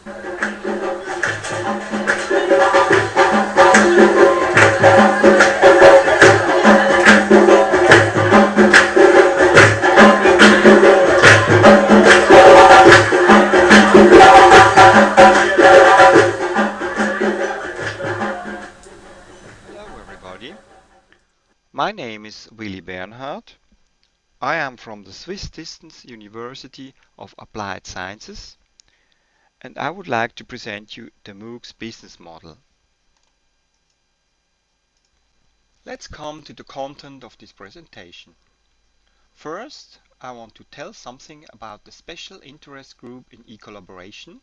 Hello everybody, my name is Willi Bernhard. I am from the Swiss Distance University of Applied Sciences and I would like to present you the Moocs business model. Let's come to the content of this presentation. First, I want to tell something about the special interest group in e-collaboration.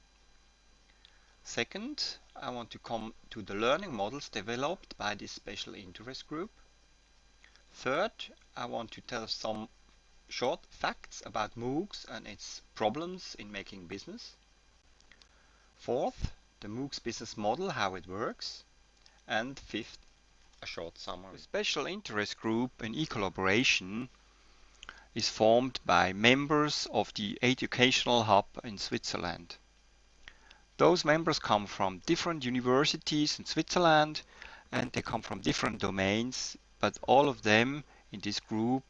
Second, I want to come to the learning models developed by this special interest group. Third, I want to tell some short facts about Moocs and its problems in making business. Fourth, the Moocs business model, how it works. And fifth, a short summary. The special interest group in e-collaboration is formed by members of the educational hub in Switzerland. Those members come from different universities in Switzerland and they come from different domains, but all of them in this group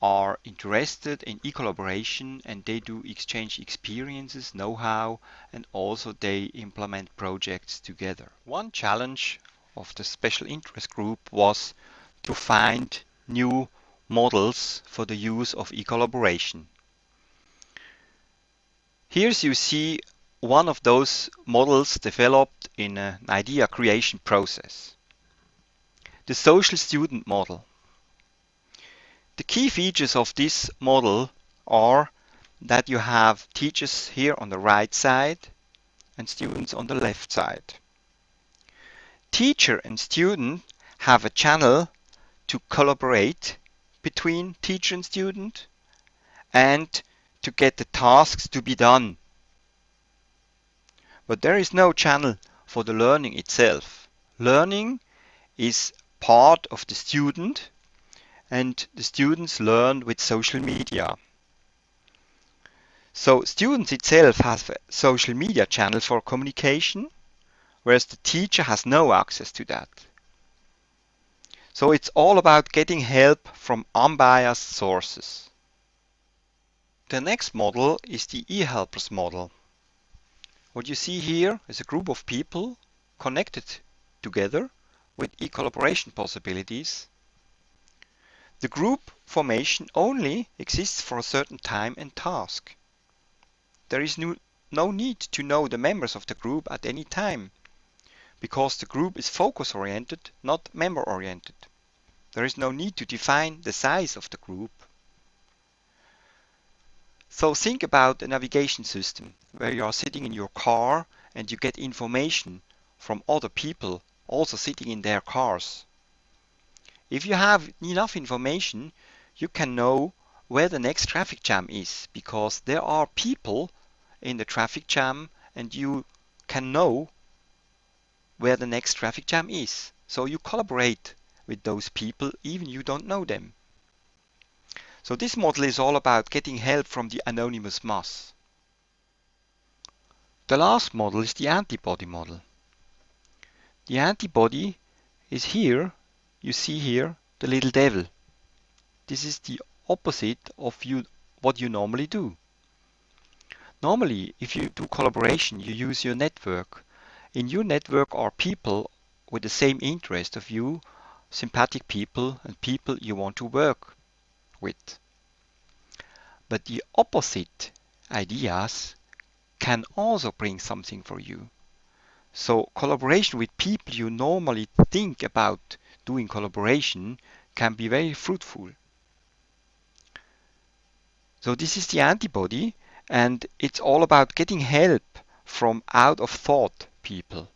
are interested in e-collaboration and they do exchange experiences, know-how, and also they implement projects together. One challenge of the special interest group was to find new models for the use of e-collaboration. Here you see one of those models developed in an idea creation process. The social student model. The key features of this model are that you have teachers here on the right side and students on the left side. Teacher and student have a channel to collaborate between teacher and student and to get the tasks to be done. But there is no channel for the learning itself. Learning is part of the student and the students learn with social media. So students itself have a social media channel for communication, whereas the teacher has no access to that. So it's all about getting help from unbiased sources. The next model is the e-helpers model. What you see here is a group of people connected together with e-collaboration possibilities. The group formation only exists for a certain time and task. There is no need to know the members of the group at any time, because the group is focus-oriented, not member-oriented. There is no need to define the size of the group. So think about a navigation system where you are sitting in your car and you get information from other people also sitting in their cars. If you have enough information, you can know where the next traffic jam is, because there are people in the traffic jam and you can know where the next traffic jam is. So you collaborate with those people even you don't know them. So this model is all about getting help from the anonymous mass. The last model is the antibody model. The antibody is here, you see here, the little devil. This is the opposite of what you normally do. Normally, if you do collaboration, you use your network. In your network are people with the same interest of you, sympathetic people and people you want to work with. But the opposite ideas can also bring something for you. So collaboration with people you normally think about doing collaboration can be very fruitful. So this is the antibody, and it's all about getting help from out of thought people.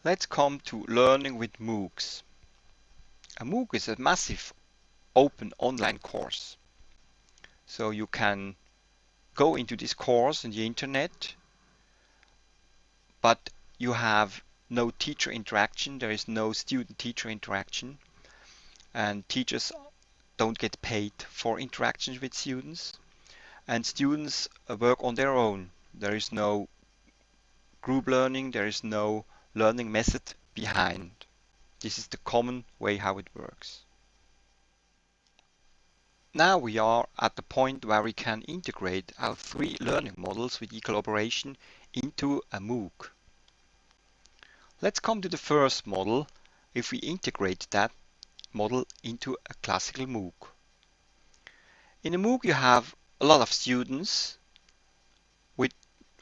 Let's come to learning with Moocs. A Mooc is a massive open online course. So you can go into this course on the internet, but you have no teacher interaction, there is no student-teacher interaction, and teachers don't get paid for interactions with students. and students work on their own. There is no group learning, there is no learning method behind. This is the common way how it works. Now we are at the point where we can integrate our three learning models with e-collaboration into a Mooc. Let's come to the first model if we integrate that model into a classical Mooc. In a Mooc you have a lot of students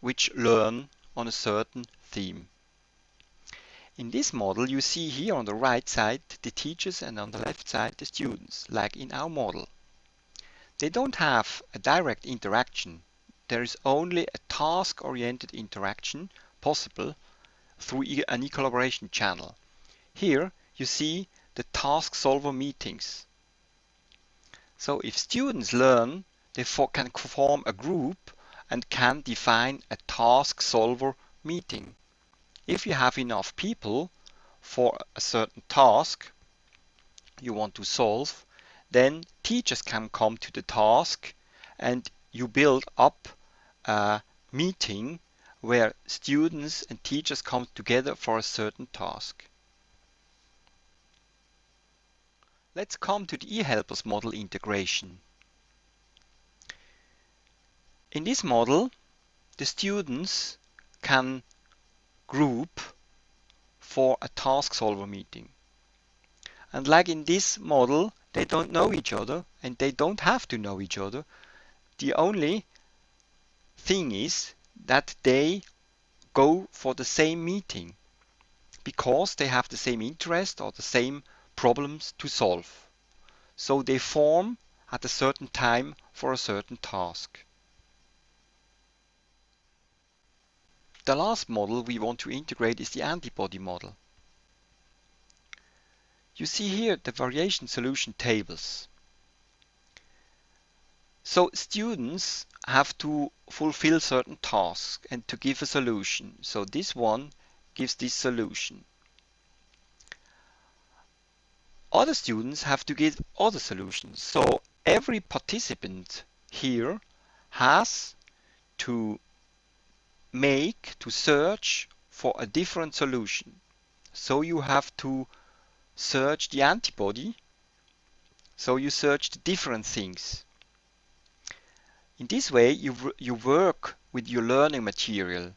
which learn on a certain theme. In this model you see here on the right side the teachers and on the left side the students, like in our model. They don't have a direct interaction. There is only a task-oriented interaction possible through an e-collaboration channel. Here you see the task solver meetings. So if students learn, they can form a group and can define a task solver meeting. If you have enough people for a certain task you want to solve, then teachers can come to the task and you build up a meeting where students and teachers come together for a certain task. Let's come to the eHelpers model integration. In this model, the students can group for a task solver meeting. And like in this model, they don't know each other and they don't have to know each other. The only thing is that they go for the same meeting because they have the same interest or the same problems to solve. So they form at a certain time for a certain task. The last model we want to integrate is the antibody model. You see here the variation solution tables. So students have to fulfill certain tasks and to give a solution. So this one gives this solution. Other students have to give other solutions. So every participant here has to search for a different solution. So you have to search the antibody. So you search the different things. In this way, you work with your learning material.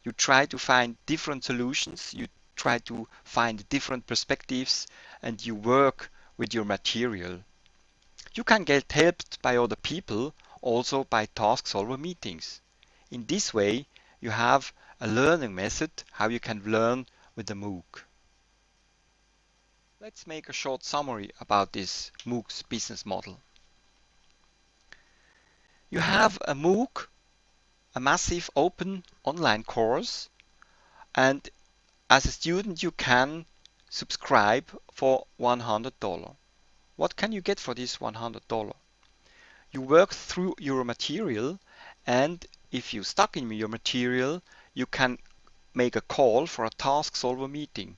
You try to find different solutions. You try to find different perspectives and you work with your material. You can get helped by other people, also by task solver meetings. In this way, you have a learning method how you can learn with the Mooc. Let's make a short summary about this Moocs business model. You have a Mooc, a massive open online course, and as a student you can subscribe for $100. What can you get for this $100? You work through your material, and if you're stuck in your material, you can make a call for a task solver meeting.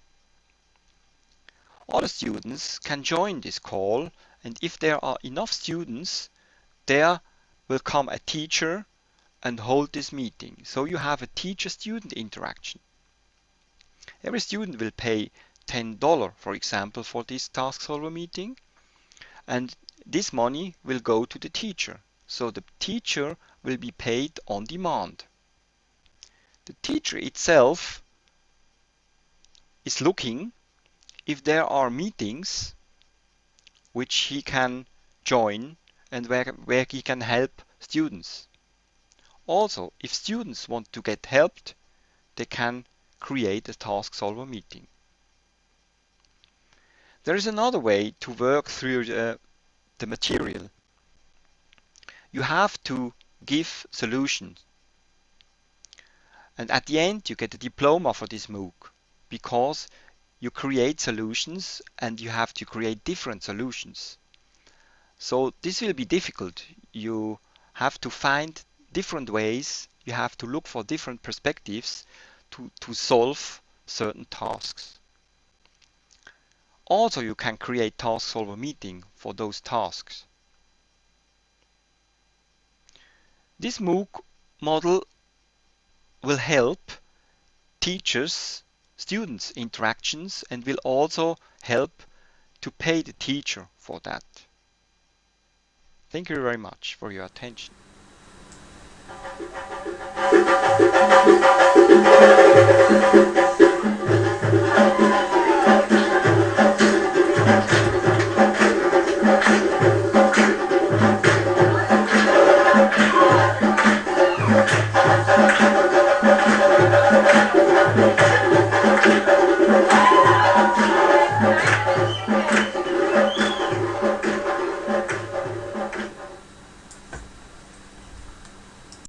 Other students can join this call, and if there are enough students, there will come a teacher and hold this meeting. So you have a teacher-student interaction. Every student will pay $10, for example, for this task solver meeting, and this money will go to the teacher. So the teacher will be paid on demand. The teacher itself is looking if there are meetings which he can join and where he can help students. Also, if students want to get helped, they can create a task solver meeting. There is another way to work through the material. You have to give solutions. And at the end, you get a diploma for this Mooc because you create solutions and you have to create different solutions. So this will be difficult. You have to find different ways. You have to look for different perspectives to solve certain tasks. Also, you can create task solver meeting for those tasks. This MOOC model will help teachers, students interactions and will also help to pay the teacher for that. Thank you very much for your attention.